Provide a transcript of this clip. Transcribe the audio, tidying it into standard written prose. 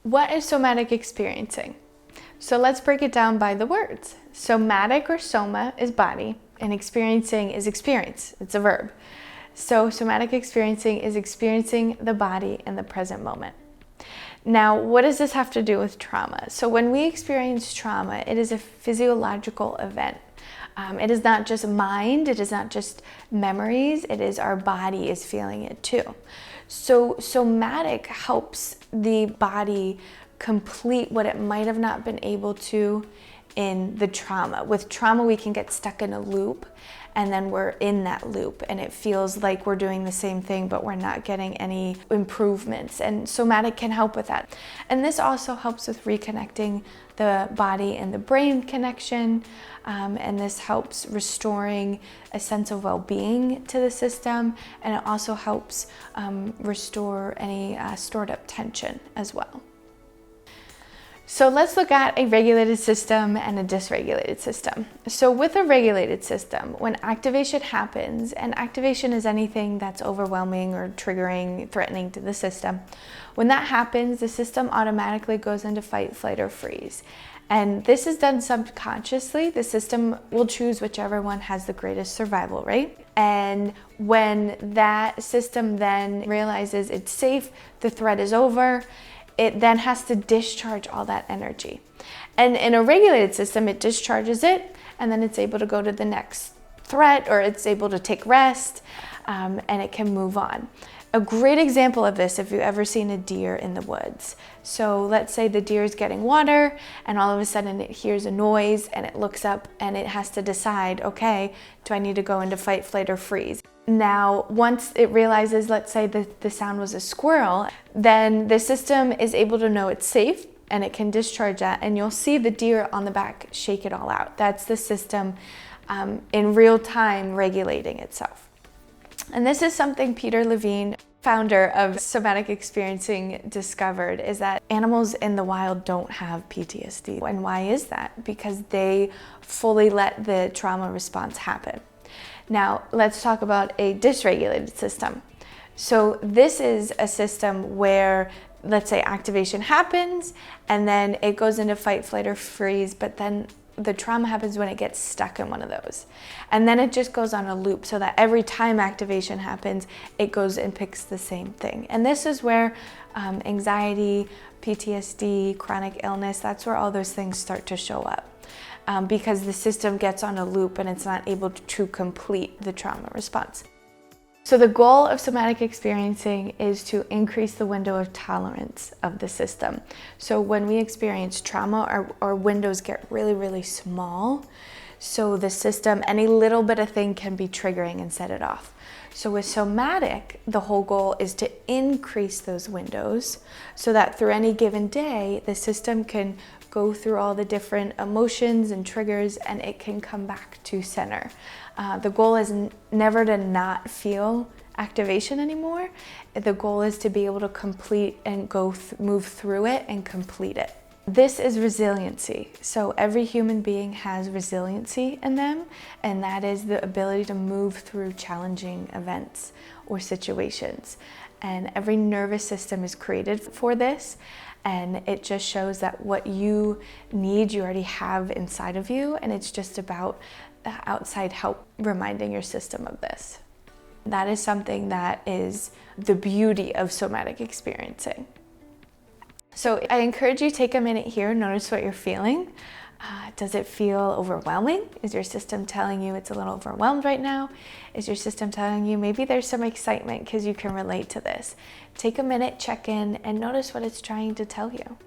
What is somatic experiencing? So let's break it down by the words. Somatic, or soma, is body, and experiencing is experience. It's a verb. So somatic experiencing is experiencing the body in the present moment. Now, what does this have to do with trauma? So when we experience trauma, it is a physiological event. It is not just mind, it is not just memories, it is our body is feeling it too. So somatic helps the body complete what it might have not been able to in the trauma. With trauma, we can get stuck in a loop, and then we're in that loop and it feels like we're doing the same thing, but we're not getting any improvements. And somatic can help with that. And this also helps with reconnecting the body and the brain connection. And this helps restoring a sense of well-being to the system. And it also helps restore any stored up tension as well. So let's look at a regulated system and a dysregulated system. So with a regulated system, when activation happens, and activation is anything that's overwhelming or triggering, threatening to the system, when that happens, the system automatically goes into fight, flight, or freeze. And this is done subconsciously. The system will choose whichever one has the greatest survival rate. And when that system then realizes it's safe, the threat is over, it then has to discharge all that energy. And in a regulated system, it discharges it, and then it's able to go to the next threat, or it's able to take rest, and it can move on. A great example of this, if you've ever seen a deer in the woods. So let's say the deer is getting water, and all of a sudden it hears a noise, and it looks up, and it has to decide, okay, do I need to go into fight, flight, or freeze? Now, once it realizes, let's say the sound was a squirrel, then the system is able to know it's safe and it can discharge that, and you'll see the deer on the back shake it all out. That's the system in real time regulating itself. And this is something Peter Levine, founder of Somatic Experiencing, discovered, is that animals in the wild don't have PTSD. And why is that? Because they fully let the trauma response happen. Now, let's talk about a dysregulated system. So this is a system where, let's say, activation happens, and then it goes into fight, flight, or freeze, but then the trauma happens when it gets stuck in one of those. And then it just goes on a loop, so that every time activation happens, it goes and picks the same thing. And this is where anxiety, PTSD, chronic illness, that's where all those things start to show up. Because the system gets on a loop and it's not able to complete the trauma response. So the goal of somatic experiencing is to increase the window of tolerance of the system. So when we experience trauma, our windows get really, really small. So the system, any little bit of thing can be triggering and set it off. So with somatic, the whole goal is to increase those windows so that through any given day, the system can go through all the different emotions and triggers, and it can come back to center. The goal is never to not feel activation anymore. The goal is to be able to complete and move through it and complete it. This is resiliency. So every human being has resiliency in them, and that is the ability to move through challenging events or situations. And every nervous system is created for this. And it just shows that what you need, you already have inside of you, and it's just about outside help reminding your system of this. That is something that is the beauty of somatic experiencing. So I encourage you to take a minute here, notice what you're feeling. Does it feel overwhelming? Is your system telling you it's a little overwhelmed right now? Is your system telling you maybe there's some excitement because you can relate to this? Take a minute, check in, and notice what it's trying to tell you.